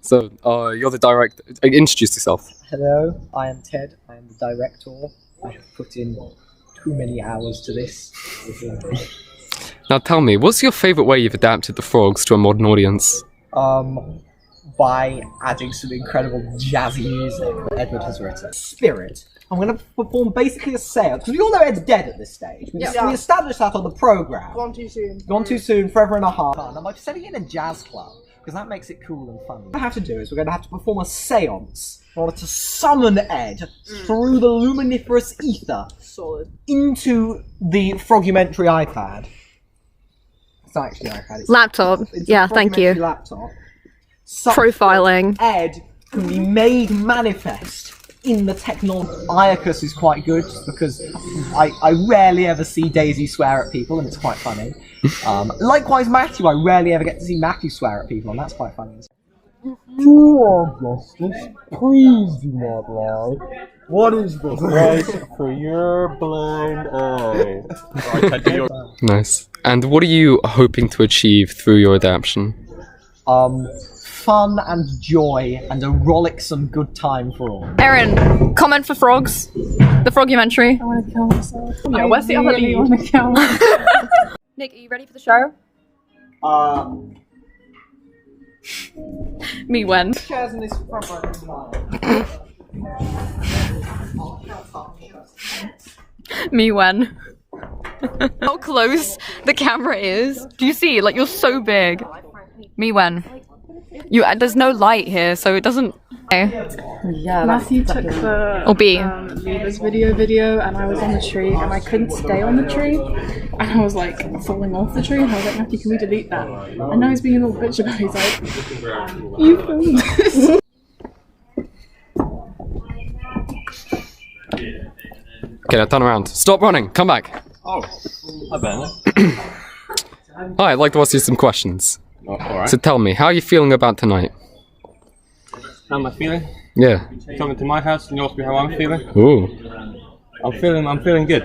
So, you're the director. Introduce yourself. Hello, I am Ted. I am the director. I have put in too many hours to this. Now tell me, what's your favourite way you've adapted the frogs to a modern audience? By adding some incredible jazzy music that Edward has written. Spirit. I'm going to perform basically a seance, because we all know Ed's dead at this stage. We established that on the programme. Gone too soon. Gone too soon, forever and a half. And I'm setting it in a jazz club, because that makes it cool and fun. What we have to do is we're going to have to perform a seance in order to summon Ed through the luminiferous ether into the Frogumentary iPad. It's not actually an iPad. It's laptop. Yeah, thank you. Laptop. Profiling. Ed can be made manifest in the technology. Iacus is quite good because I rarely ever see Daisy swear at people and it's quite funny. Likewise Matthew, I rarely ever get to see Matthew swear at people and that's quite funny. Your Justice, please do not lie. What is the price for your blind eye? Nice. And what are you hoping to achieve through your adaptation? Fun and joy and a rollicksome good time for all. Erin, comment for frogs. The Frogumentary. I want to kill myself. Yeah, where's the other lead? I want to kill myself. Nick, are you ready for the show? Me when? Chairs in this front Me when? How close the camera is. Do you see? Like, you're so big. Me when? There's no light here, so it doesn't. Yeah, Matthew took the or B. Leavers video, and I was on the tree, and I couldn't stay on the tree, and I was like falling off the tree, and I was like, Matthew, can we delete that? And now he's being a little bitch about it. He's like, you filmed this. Okay, now turn around. Stop running. Come back. Oh, I bet. Hi, I'd like to ask you some questions. Oh, alright. So tell me, how are you feeling about tonight? How am I feeling? Yeah. You coming to my house and you ask me how I'm feeling? Ooh. I'm feeling good.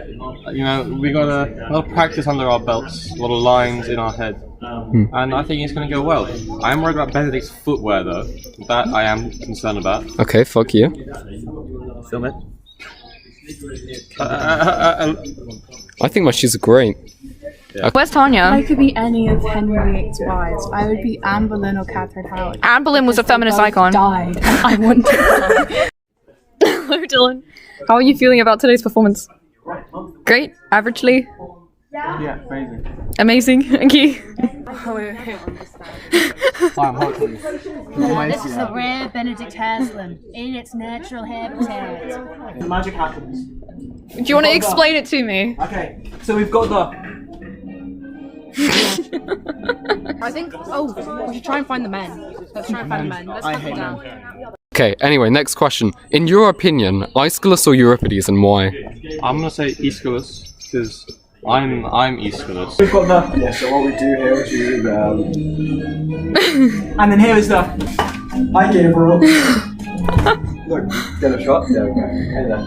You know, we got a lot of practice under our belts, a lot of lines in our head, and I think it's going to go well. I am worried about Benedict's footwear though. That I am concerned about. Okay, fuck you. Film it. I think my shoes are great. Yeah. Where's Tanya? I could be any of Henry VIII's wives. I would be Anne Boleyn or Catherine Howard. Anne Boleyn was a feminist icon. Died. I want to. Hello, Dylan. How are you feeling about today's performance? Great? Averagely? Yeah, amazing. Amazing? Thank you. This is the rare Benedict Haslam in its natural habitat. The magic happens. Do you want to explain it to me? Okay, so we've got the... I think, we should try and find the men. Let's try and find the men. Let's hunt them down. Okay, anyway, next question. In your opinion, Aeschylus or Euripides and why? I'm gonna say Aeschylus because I'm Aeschylus. We've got the... Yeah, so what we do here is we And then here is the... Hi Gabriel. Look, get a shot. There we go. Hey there.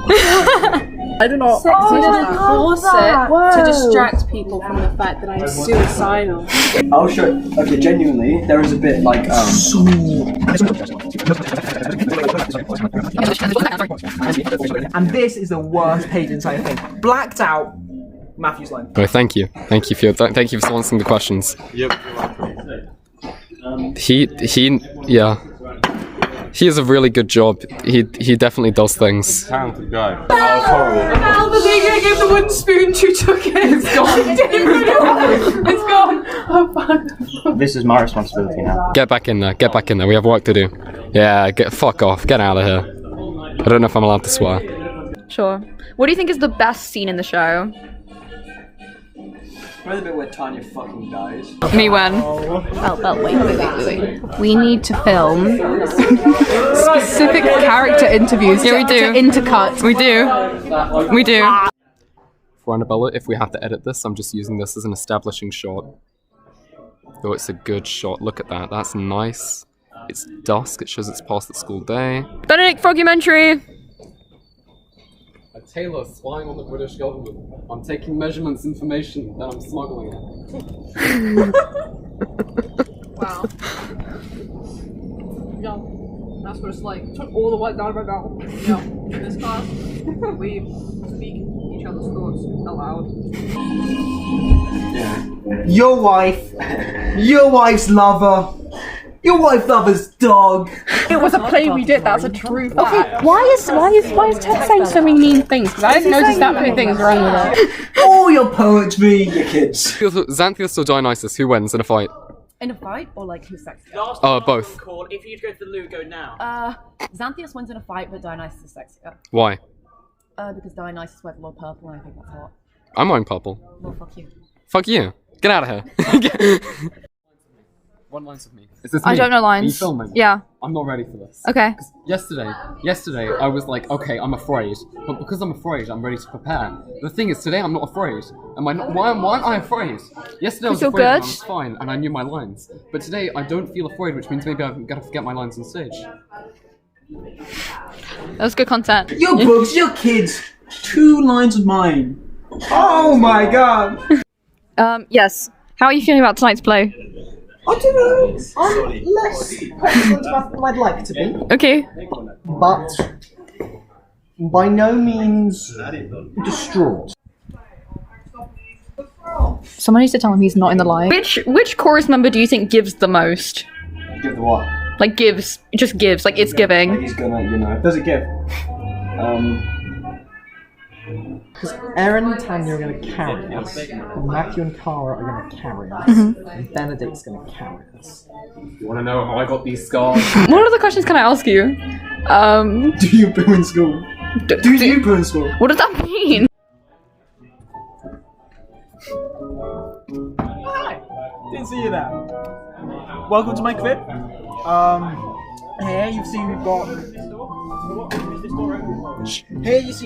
I don't know. Force it to distract people from the fact that I'm suicidal. I'll show you. Okay, genuinely, there is a bit like And this is the worst page inside the thing. Blacked out Matthew's line. Oh, thank you. Thank you for answering the questions. Yep. Yeah. He has a really good job. He definitely does things. Talented guy. That was horrible. Al, the lady I gave the wooden spoon to took it. It's gone. It's gone. Oh fuck. This is my responsibility now. Get back in there. Get back in there. We have work to do. Yeah, fuck off. Get out of here. I don't know if I'm allowed to swear. Sure. What do you think is the best scene in the show? Probably the bit where Tanya fucking dies. Me when? Wait. We need to film Specific character interviews. Yeah, we do. To intercut. We do. We do. For Annabella, if we have to edit this, I'm just using this as an establishing shot. Oh, it's a good shot. Look at that. That's nice. It's dusk. It shows it's past the school day. Benedict Frogumentary. A tailor spying on the British government. I'm taking measurements information that I'm smuggling it. Wow. That's what it's like. Took all the work down my mouth. Yeah. In this class, we speak each other's thoughts aloud. Your wife's lover, your wife's lover's dog. It was a play we did. That's a true fact. Okay, why is Ted saying so many mean things? Because I didn't notice that many things wrong with it. All your poetry, you kids. Xanthias or Dionysus, who wins in a fight? In a fight or like who's sexier? Both. Call. If you'd go to the loo, go now. Xanthias wins in a fight, but Dionysus is sexier. Why? Because Dionysus wears a lot of purple, and I think that's hot. I'm wearing purple. Well, fuck you. Fuck you. Get out of here. One lines with me. Is this me? I don't know lines. Are you filming? Yeah. I'm not ready for this. Okay. Yesterday, I was like, okay, I'm afraid, but because I'm afraid, I'm ready to prepare. The thing is, today I'm not afraid. Why aren't I afraid? Yesterday I was afraid and I was fine, and I knew my lines. But today I don't feel afraid, which means maybe I'm gonna forget my lines on stage. That was good content. Your books, your kids. 2 lines of mine. Oh my god. Yes. How are you feeling about tonight's play? I don't know. I'm less confident than I'd like to be. Okay. But by no means distraught. Someone needs to tell him he's not in the line. Which chorus member do you think gives the most? Give the what? Like gives, just gives, like it's giving. He's gonna, Does it give? Because Aaron and Tanya are going to carry us, and Matthew and Cara are going to carry us, and Benedict's going to carry us. You wanna know how I got these scars? What other questions can I ask you? Do you poo in school? Do you poo in school? What does that mean? Hi! Didn't see you there. Welcome to my crib. Here you see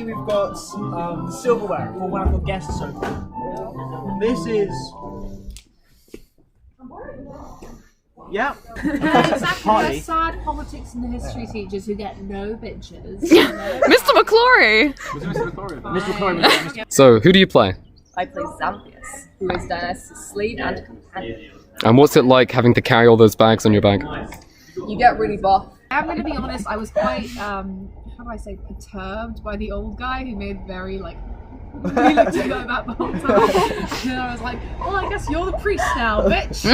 we've got silverware for when I've got guests over. This is Exactly. Sad politics and history teachers who get no bitches. Mr. McClory! So, who do you play? I play Xanthias, who is Dionysus' slave and companion. And what's it like having to carry all those bags on your back? You get really buff. I'm gonna be honest, I was quite, how do I say, perturbed by the old guy who made very, like, he looked at me like that the whole time. And I was like, well, I guess you're the priest now, bitch!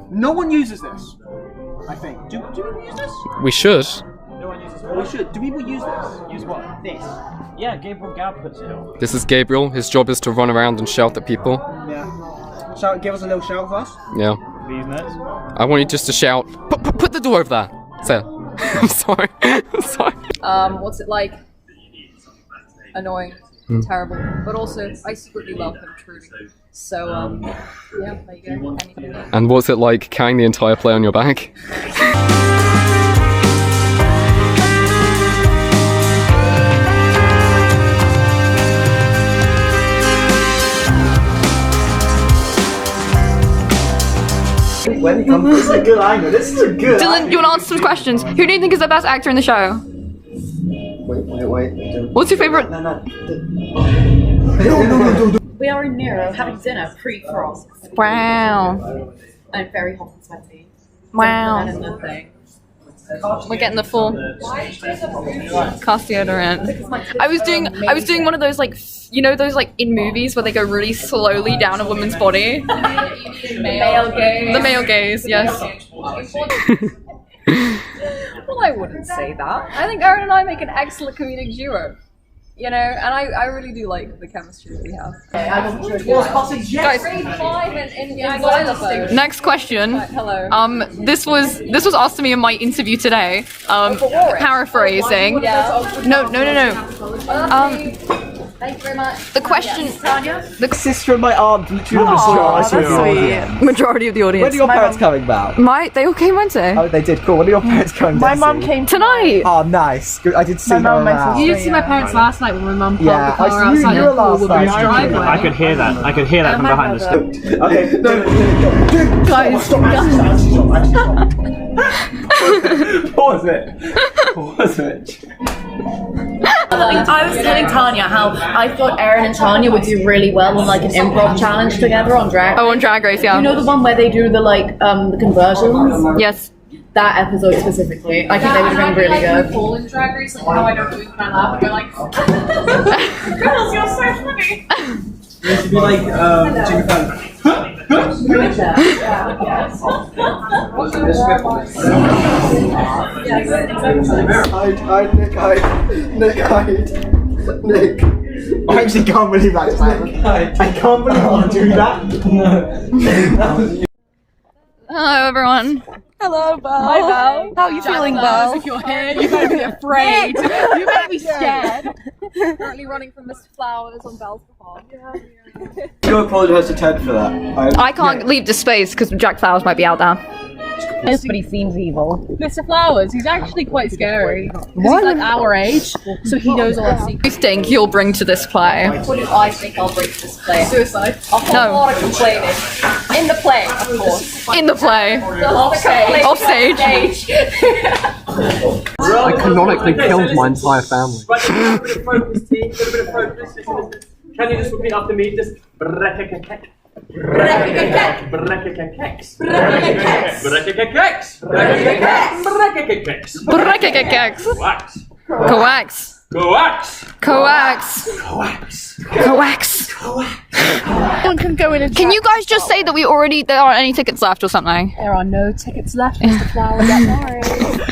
no one uses this, I think. Do people use this? We should. No one uses this. We should. Do people use this? Use what? This? Yeah, Gabriel Gab puts it on. This is Gabriel. His job is to run around and shout at people. Yeah. Give us a little shout first. Yeah. These nuts. I want you just to shout, put the door over there. Say it. I'm sorry. I'm sorry. What's it like? Annoying. Terrible. But also, I secretly love him, truly. So, yeah, there you go. And what's it like carrying the entire play on your back? This is a good angle. This is a good Dylan, you want to answer some questions? Who do you think is the best actor in the show? Wait. What's your favorite? No. We are in Nero having dinner pre-frost. Wow. I'm very hot and sweaty. Wow. That is nothing. We're getting the full cast deodorant. I was doing one of those, like, you know those, like, in movies where they go really slowly down a woman's body? Male gaze. The male gaze, yes. Well, I wouldn't say that. I think Aaron and I make an excellent comedic duo. You know, and I really do like the chemistry that we have. Guys, next question. Hello. This was asked to me in my interview today. Paraphrasing. No. Thank you very much. The question. The sister and my aunt literally Majority of the audience. When are your parents coming back? They all came Wednesday. Oh, they did. Cool. When are your parents coming My back? mum came Tonight. Oh, nice. Good. I did see My mum her went around. You didn't see my parents last night when my mum parked Yeah, the car I see outside you the were last woman's night. driveway. I could hear that. I could hear that from behind the stove. Okay, Guys. Pause it. I was telling Tanya how I thought Aaron and Tanya would do really well on like an improv challenge together on Drag. Oh, on Drag Race, yeah. You know the one where they do the the conversions? Yes. that episode specifically. I think they would have been really good. Paul in Drag Race, like how I don't do it when I laugh, and go like, girls, you're so funny. You should be like, Jimmy Fallon. Nick. I actually can't believe that's happened. I can't believe you do that. No. Hello, everyone. Hello, Belle. Hi, Belle. How are you feeling, Belle? Belle? If you're here, you better be afraid. You better be scared. Currently running from Mr. Flowers on Belle's behalf. You apologise to Ted for that. I can't leave the space because Jack Flowers might be out there. But he seems evil. Mr. Flowers, he's actually quite scary. He's like our age, so he knows all our secrets. What do you think you'll bring to this play? What do I think I'll bring to this play? Suicide. A whole lot of complaining. In the play, of course. In the play. Off stage. Off stage. I canonically killed my entire family. Right, a little bit of focus, team. A little bit of focus. Listen. Can you just repeat after me? Just brekekekek. Brekekekek. Brekekekeks. Brekekekeks. Brekekekeks. Brekekekeks. Brekekekeks. Brekekekeks. Coax. Coax. Coax. Coax. Coax. One can go in and Can you guys just say that there aren't any tickets left or something? There are no tickets left, Mr. Flowers.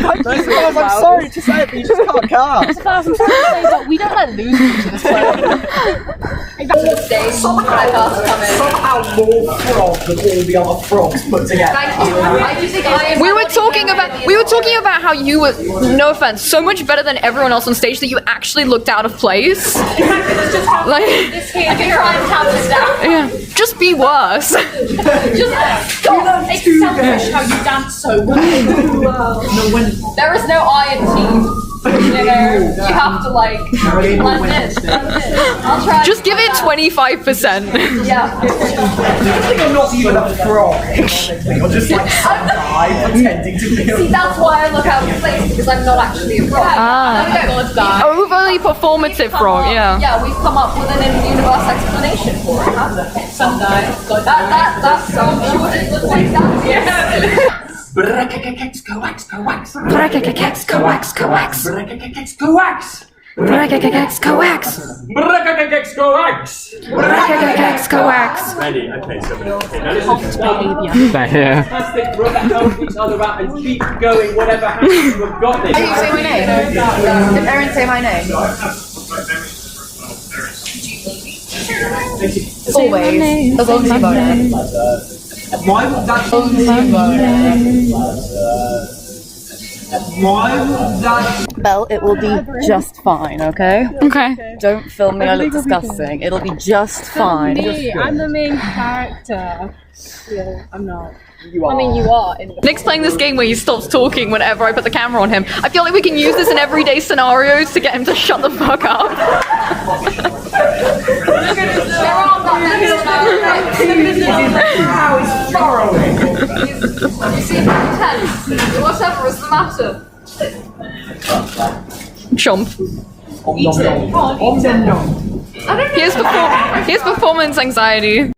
I'm sorry to say it, but you just can't cast. Mr. Flowers, I'm sorry to say, but we don't let losers to this play. Somehow more frog than all the other frogs put together. Thank you. I do think I am. We were talking about how you were, no offense, so much better than everyone else on stage that you actually looked out of place. Like, I can try and tap this down. yeah, just be worse. Just stop. It's selfish how you dance so well. There is no I in team. You know, you have to like blend in. I'll try. Just give it 25%. Yeah. You're not even a frog. You're just like some guy pretending to be a See, that's why I look out of place, because I'm not actually a frog. Overly performative frog, yeah. Yeah, we've come up with an in-universe explanation for it, haven't we? Some guy. That's some shortage looks like that. Yeah. Brekekekeks. Coax. Coax. Brekekekeks. Coax. Coax. Brekekekeks. Coax. Brekekekeks. Coax. Brekekekeks. Coax. Brekekekeks. Coax. Ready? Okay, so now listen. They're here. Fantastic. Brother, help each other out and keep going. Whatever happens, you have got this. Did you say my name? Did Erin say my name? Always. As long as you vote it. Why would that Why would that Belle, it will be just fine, okay? Okay. Don't film me, I look disgusting. It'll be just fine. I'm the main character. Yeah, I'm not. I mean, you are. Nick's playing this game where he stops talking whenever I put the camera on him. I feel like we can use this in everyday scenarios to get him to shut the fuck up. You seem intense. Whatever is the matter? Chomp. Here's performance anxiety.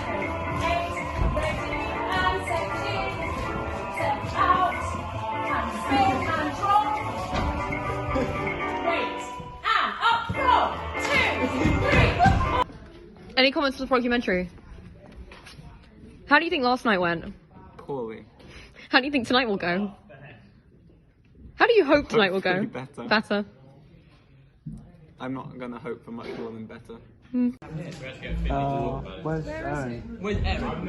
Any comments on the Frogumentary? How do you think last night went? Poorly. How do you think tonight will go? How do you hope tonight will go? Better. Better. I'm not gonna hope for much more than better. Where's Erin? With Erin.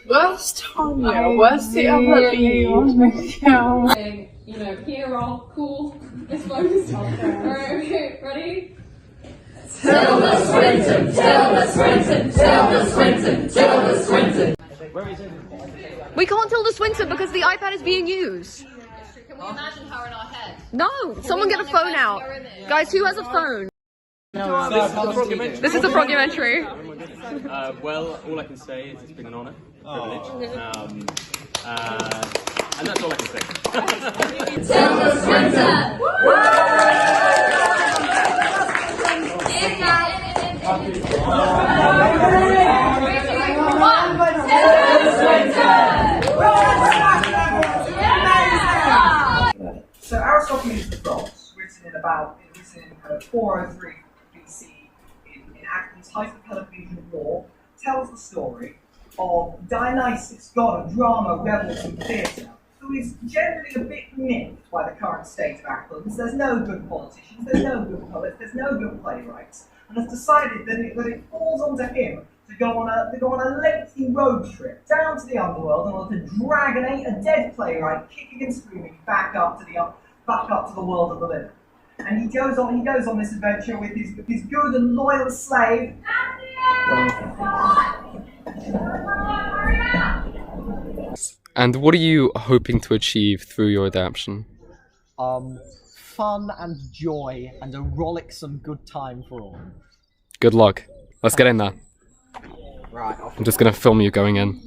Where's Tanya? Where's the other lead? You know, here are cool. This focus. Alright, ready? Tilda Swinton, Tilda Swinton, Tilda Swinton, Tilda Swinton. We can't Tilda Swinton because the iPad is being used. Can we imagine her in our head? No, someone get a phone out. Guys, who has a phone? This is the Frogumentary. Well, all I can say is it's been an honour, privilege, and that's all I can say. Tilda Swinton! about, it was in 403 BC in Athens, height of Peloponnesian War, tells the story of Dionysus, god of drama, revels, and theatre, who is generally a bit miffed by the current state of Athens. There's no good politicians, there's no good poets, there's no good playwrights, and has decided that it falls onto him to go on a lengthy road trip down to the underworld in order to drag a dead playwright, kicking and screaming, back up to the world of the living. And he goes on this adventure with his good and loyal slave. And what are you hoping to achieve through your adaptation? Fun and joy and a rollicksome good time for all. Good luck. Let's get in there. Right. I'm just gonna film you going in.